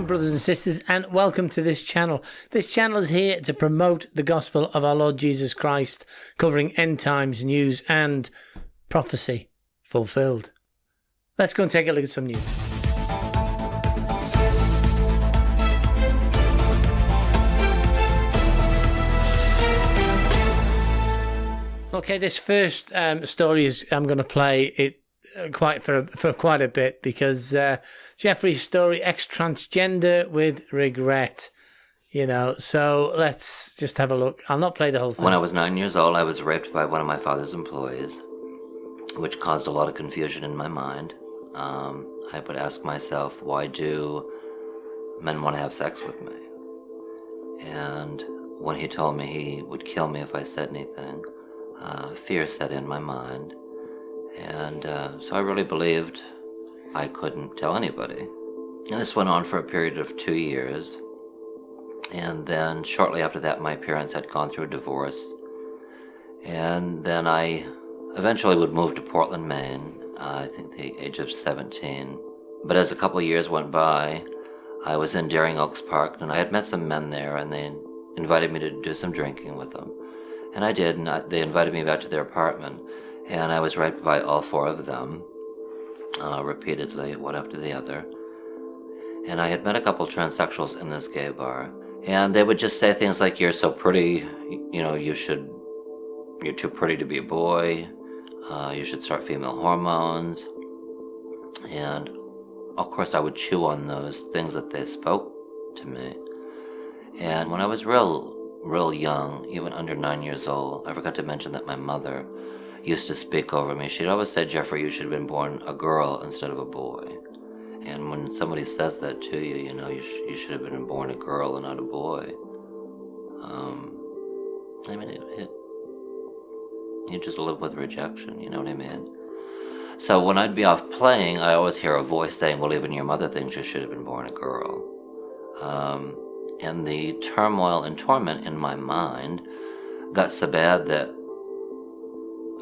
brothers and sisters, and welcome to this channel. This channel is here to promote the gospel of our Lord Jesus Christ, covering end times news and prophecy fulfilled. Let's go and take a look at some news. Okay, this first story is I'm going to play it for quite a bit because Jeffrey's story, ex-transgender with regret, so let's just have a look. I'll not play the whole thing. When I was 9 years old, I was raped by one of my father's employees, which caused a lot of confusion in my mind. I would ask myself, why do men want to have sex with me? And when he told me he would kill me if I said anything, fear set in my mind. And so I really believed I couldn't tell anybody. And this went on for a period of 2 years. And then shortly after that, my parents had gone through a divorce. And then I eventually would move to Portland, Maine, I think the age of 17. But as a couple of years went by, I was in Daring Oaks Park, and I had met some men there, and they invited me to do some drinking with them. And I did, and they invited me back to their apartment. And I was raped by all four of them, repeatedly, one after the other. And I had met a couple transsexuals in this gay bar. And they would just say things like, "You're so pretty, you're too pretty to be a boy. You should start female hormones." And of course I would chew on those things that they spoke to me. And when I was real young, even under 9 years old, I forgot to mention that my mother used to speak over me. She'd always say, "Jeffrey, you should have been born a girl instead of a boy." And when somebody says that to you, you should have been born a girl and not a boy. You just live with rejection, you know what I mean? So when I'd be off playing, I always hear a voice saying, "Well, even your mother thinks you should have been born a girl." And the turmoil and torment in my mind got so bad that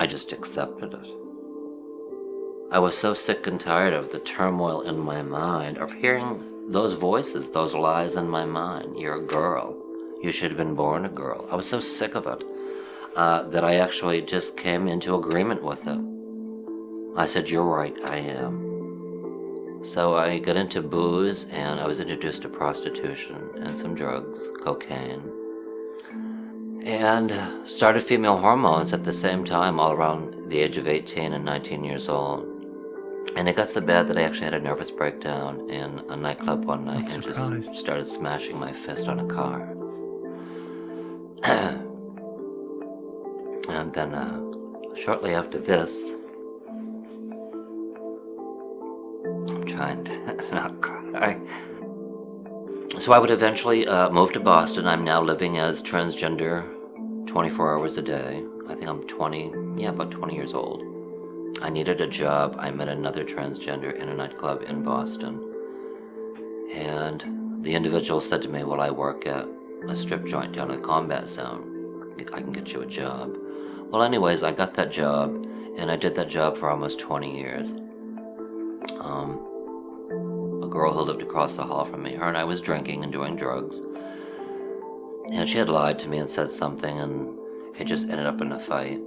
I just accepted it. I was so sick and tired of the turmoil in my mind, of hearing those voices, those lies in my mind. "You're a girl. You should have been born a girl." I was so sick of it that I actually just came into agreement with it. I said, "You're right, I am." So I got into booze, and I was introduced to prostitution and some drugs, cocaine, and started female hormones at the same time, all around the age of 18 and 19 years old. And it got so bad that I actually had a nervous breakdown in a nightclub one night and just started smashing my fist on a car. And then shortly after this, I'm trying to not cry. So I would eventually move to Boston. I'm now living as transgender 24 hours a day. I think I'm about 20 years old. I needed a job. I met another transgender in a nightclub in Boston. And the individual said to me, "Well, I work at a strip joint down in the combat zone. I can get you a job." Well, anyways, I got that job, and I did that job for almost 20 years. A girl who lived across the hall from me, her and I was drinking and doing drugs. And she had lied to me and said something, and it just ended up in a fight.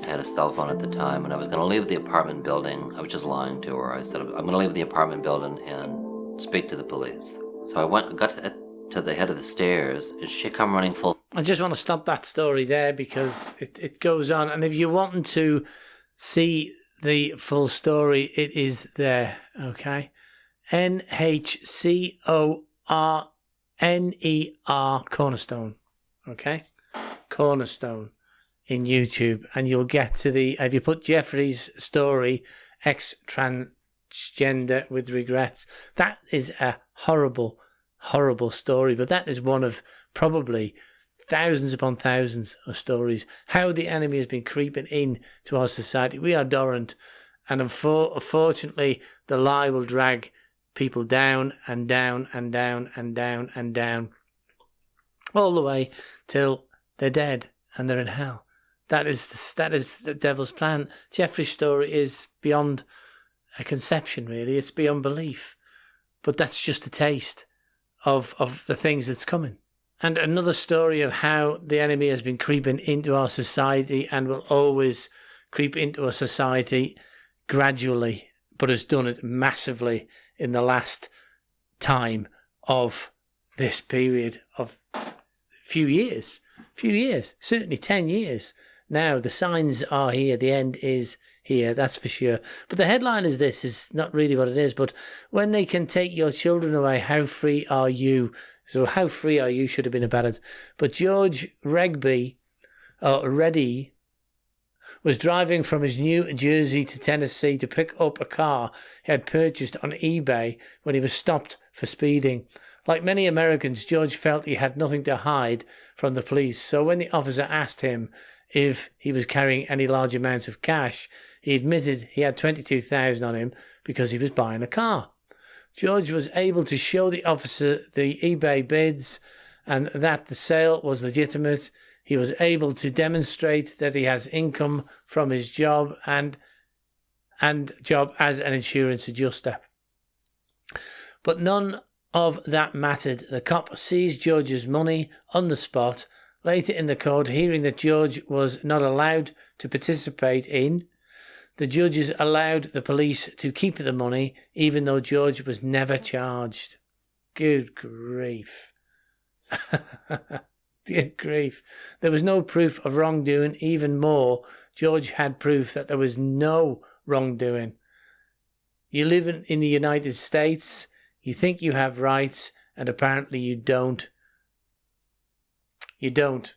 I had a cell phone at the time, and I was going to leave the apartment building. I was just lying to her. I said, "I'm going to leave the apartment building and speak to the police." So I got to the head of the stairs, and she come running full. I just want to stop that story there because it goes on. And if you want to see the full story, it is there, okay? NHCORNER, Cornerstone, okay? Cornerstone in YouTube, and you'll get to if you put Jeffrey's story, ex-transgender with regrets, that is a horrible, horrible story, but that is one of probably thousands upon thousands of stories, how the enemy has been creeping in to our society. We are dorrant, and unfortunately, the lie will drag people down and down and down and down and down, all the way till they're dead and they're in hell. That is the devil's plan. Jeffrey's story is beyond a conception, really. It's beyond belief. But that's just a taste of the things that's coming. And another story of how the enemy has been creeping into our society and will always creep into our society gradually, but has done it massively in the last time of this period of few years, certainly 10 years. Now the signs are here, the end is here, that's for sure. But the headline is this, is not really what it is, but when they can take your children away, how free are you? So how free are you should have been about it. But George Reddy was driving from his New Jersey to Tennessee to pick up a car he had purchased on eBay when he was stopped for speeding. Like many Americans, George felt he had nothing to hide from the police, so when the officer asked him if he was carrying any large amounts of cash, he admitted he had $22,000 on him because he was buying a car. George was able to show the officer the eBay bids and that the sale was legitimate. He was able to demonstrate that he has income from his job and job as an insurance adjuster. But none of that mattered. The cop seized George's money on the spot. Later in the court, hearing that George was not allowed to participate in, the judges allowed the police to keep the money, even though George was never charged. Good grief. Good grief. There was no proof of wrongdoing. Even more, George had proof that there was no wrongdoing. You live in the United States, you think you have rights, and apparently you don't. You don't.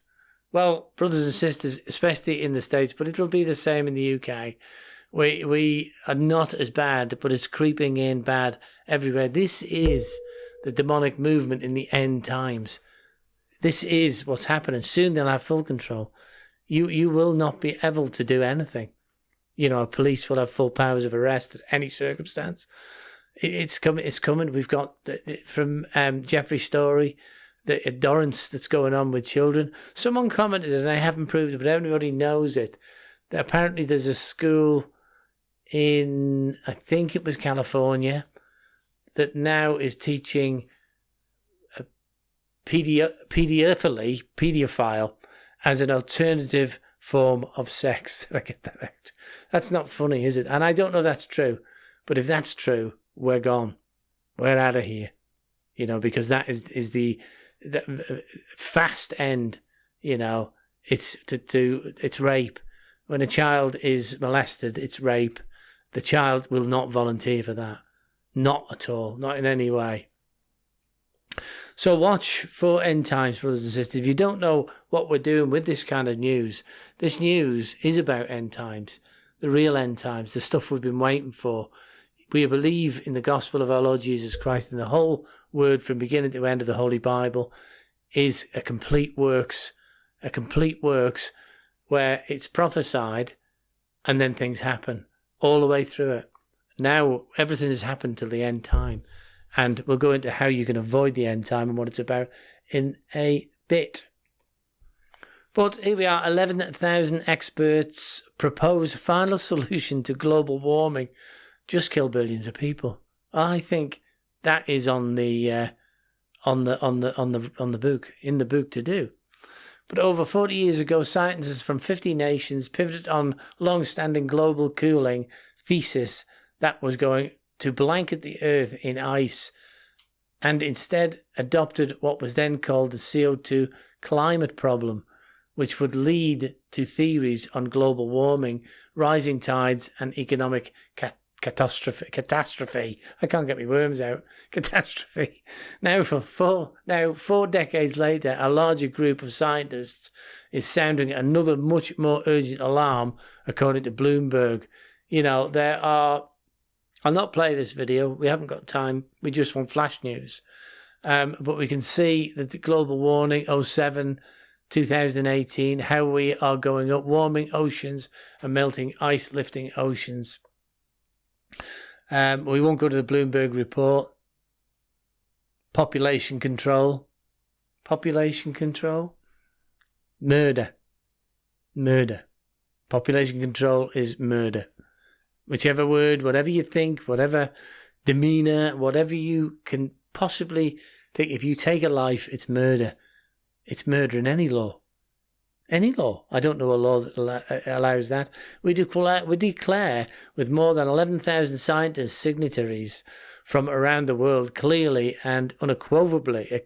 Well, brothers and sisters, especially in the States, but it'll be the same in the UK. We are not as bad, but it's creeping in bad everywhere. This is the demonic movement in the end times. This is what's happening. Soon they'll have full control. You will not be able to do anything. You know, police will have full powers of arrest at any circumstance. It's coming. It's coming. We've got from Jeffrey's story, the endurance that's going on with children. Someone commented, and I haven't proved it, but everybody knows it, that apparently there's a school in, I think it was California, that now is teaching a pedophile as an alternative form of sex. Did I get that out? That's not funny, is it? And I don't know if that's true, but if that's true, we're gone. We're out of here. You know, because that is the fast end. You know, it's it's rape. When a child is molested, it's rape. The child will not volunteer for that. Not at all. Not in any way. So watch for end times, brothers and sisters. If you don't know what we're doing with this kind of news, this news is about end times. The real end times. The stuff we've been waiting for. We believe in the gospel of our Lord Jesus Christ, and the whole word from beginning to end of the Holy Bible is a complete works where it's prophesied and then things happen all the way through it. Now everything has happened till the end time, and we'll go into how you can avoid the end time and what it's about in a bit. But here we are, 11,000 experts propose final solution to global warming. Just kill billions of people. I think that is on the book, in the book to do. But over 40 years ago, scientists from 50 nations pivoted on long-standing global cooling thesis that was going to blanket the Earth in ice, and instead adopted what was then called the CO2 climate problem, which would lead to theories on global warming, rising tides, and economic catastrophe. I can't get my worms out. Catastrophe. Now, four decades later, a larger group of scientists is sounding another much more urgent alarm, according to Bloomberg. You know, there are... I'll not play this video. We haven't got time. We just want flash news. But we can see that the global warming, 2018, how we are going up, warming oceans and melting ice, lifting oceans. We won't go to the Bloomberg report. Population control. Murder. Population control is murder. Whichever word, whatever you think, whatever demeanour, whatever you can possibly think if you take a life, it's murder. It's murder in any law. Any law. I don't know a law that allows that. We declare with more than 11,000 scientists, signatories from around the world, clearly and unequivocally,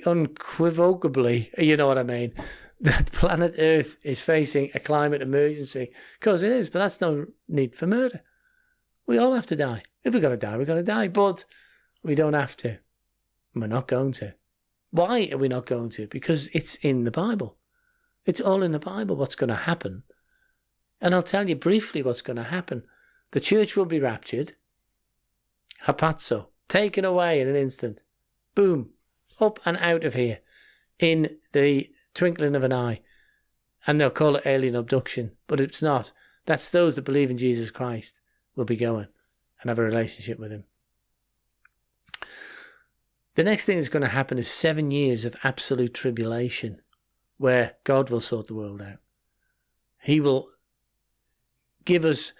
unequivocably, you know what I mean, that planet Earth is facing a climate emergency. Because it is, but that's no need for murder. We all have to die. If we're going to die, we're going to die. But we don't have to. We're not going to. Why are we not going to? Because it's in the Bible. It's all in the Bible what's going to happen. And I'll tell you briefly what's going to happen. The church will be raptured. Hapazo. Taken away in an instant. Boom. Up and out of here. In the twinkling of an eye. And they'll call it alien abduction. But it's not. That's those that believe in Jesus Christ will be going and have a relationship with him. The next thing that's going to happen is 7 years of absolute tribulation where God will sort the world out. He will give us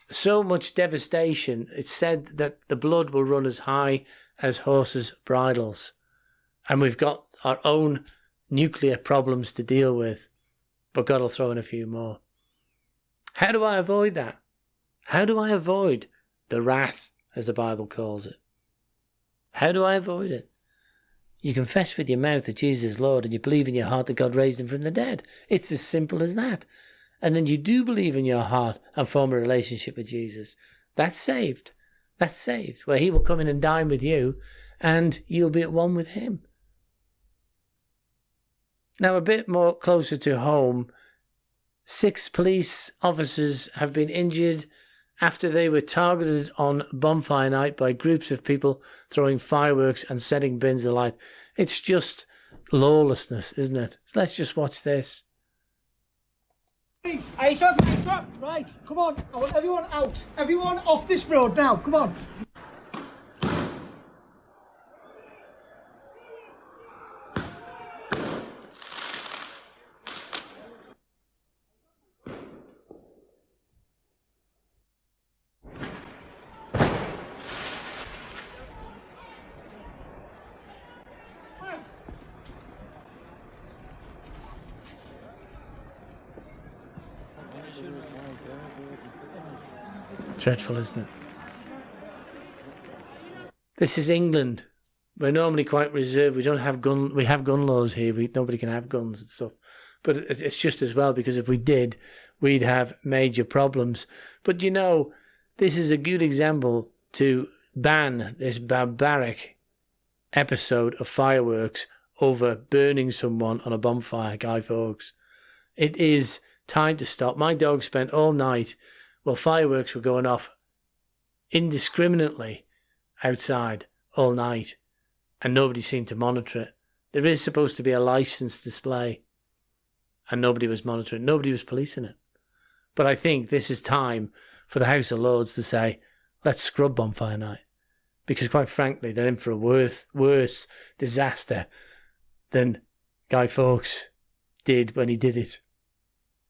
so much devastation. It's said that the blood will run as high as horses' bridles. And we've got our own nuclear problems to deal with, but God will throw in a few more. How do I avoid that? How do I avoid the wrath, as the Bible calls it? How do I avoid it? You confess with your mouth that Jesus is Lord and you believe in your heart that God raised him from the dead. It's as simple as that. And then you do believe in your heart and form a relationship with Jesus. That's saved. That's saved. Where he will come in and dine with you and you'll be at one with him. Now, a bit more closer to home, 6 police officers have been injured after they were targeted on bonfire night by groups of people throwing fireworks and setting bins alight. It's just lawlessness, isn't it? Let's just watch this. Hey, stop. Right, come on. I want everyone out. Everyone off this road now. Come on. Dreadful, isn't it? This is England. We're normally quite reserved. We don't have we have gun laws here. Nobody can have guns and stuff. But it's just as well, because if we did, we'd have major problems. But you know, this is a good example to ban this barbaric episode of fireworks over burning someone on a bonfire, Guy Fawkes. It is time to stop. My dog spent all night while fireworks were going off indiscriminately outside all night, and nobody seemed to monitor it. There is supposed to be a licensed display, and nobody was monitoring it. Nobody was policing it. But I think this is time for the House of Lords to say, let's scrub bonfire night. Because quite frankly, they're in for a worse disaster than Guy Fawkes did when he did it.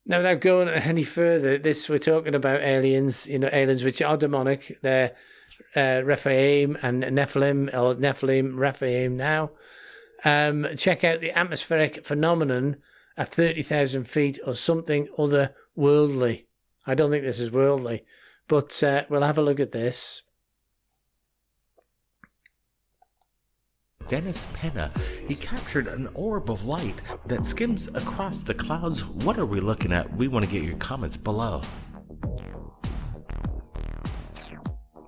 Now, without going any further, we're talking about aliens, aliens which are demonic. They're Rephaim and Nephilim, or Nephilim, Rephaim now. Check out the atmospheric phenomenon at 30,000 feet or something otherworldly. I don't think this is worldly, but we'll have a look at this. Dennis Penna, he captured an orb of light that skims across the clouds. What are we looking at? We want to get your comments below.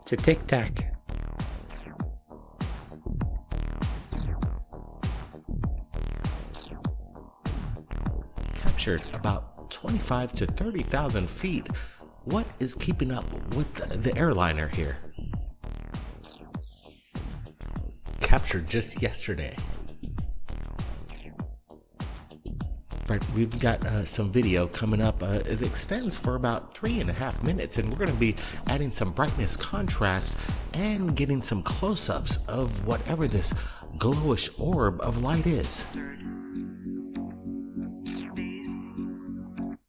It's a tic-tac. Captured about 25 to 30,000 feet. What is keeping up with the airliner here? Captured just yesterday. Right, we've got some video coming up. It extends for about 3.5 minutes, and we're going to be adding some brightness, contrast, and getting some close-ups of whatever this glowish orb of light is.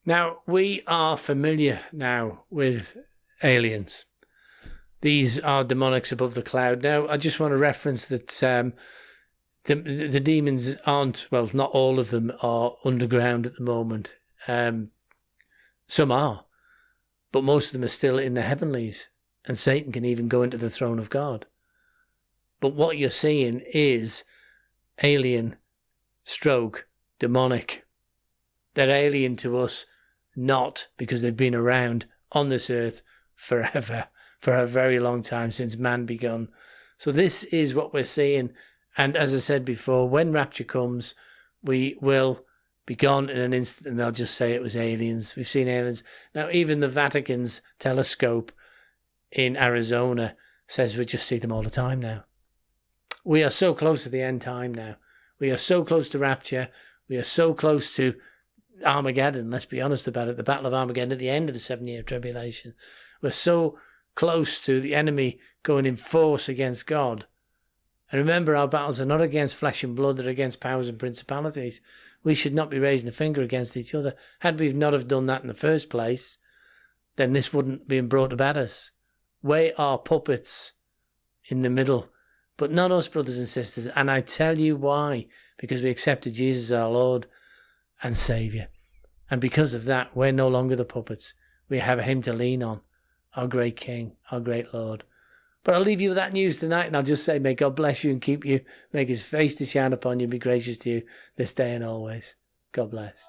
Now, we are familiar now with aliens. these are demonics above the cloud. Now, I just want to reference that the demons aren't, well, not all of them are underground at the moment. Some are, but most of them are still in the heavenlies, and Satan can even go into the throne of God. But what you're seeing is alien stroke demonic. They're alien to us, not because they've been around on this earth forever, for a very long time, since man begun. So this is what we're seeing. And as I said before, when rapture comes, we will be gone in an instant, and they'll just say it was aliens. We've seen aliens. Now, even the Vatican's telescope in Arizona says we just see them all the time now. We are so close to the end time now. We are so close to rapture. We are so close to Armageddon. Let's be honest about it. The Battle of Armageddon at the end of the 7-year tribulation. We're so close to the enemy going in force against God. And remember, our battles are not against flesh and blood, they're against powers and principalities. We should not be raising a finger against each other. Had we not have done that in the first place, then this wouldn't be brought about us. We are puppets in the middle, but not us, brothers and sisters. And I tell you why. Because we accepted Jesus our Lord and Saviour. And because of that, we're no longer the puppets. We have him to lean on, our great King, our great Lord. But I'll leave you with that news tonight, and I'll just say, may God bless you and keep you, make his face to shine upon you, and be gracious to you this day and always. God bless.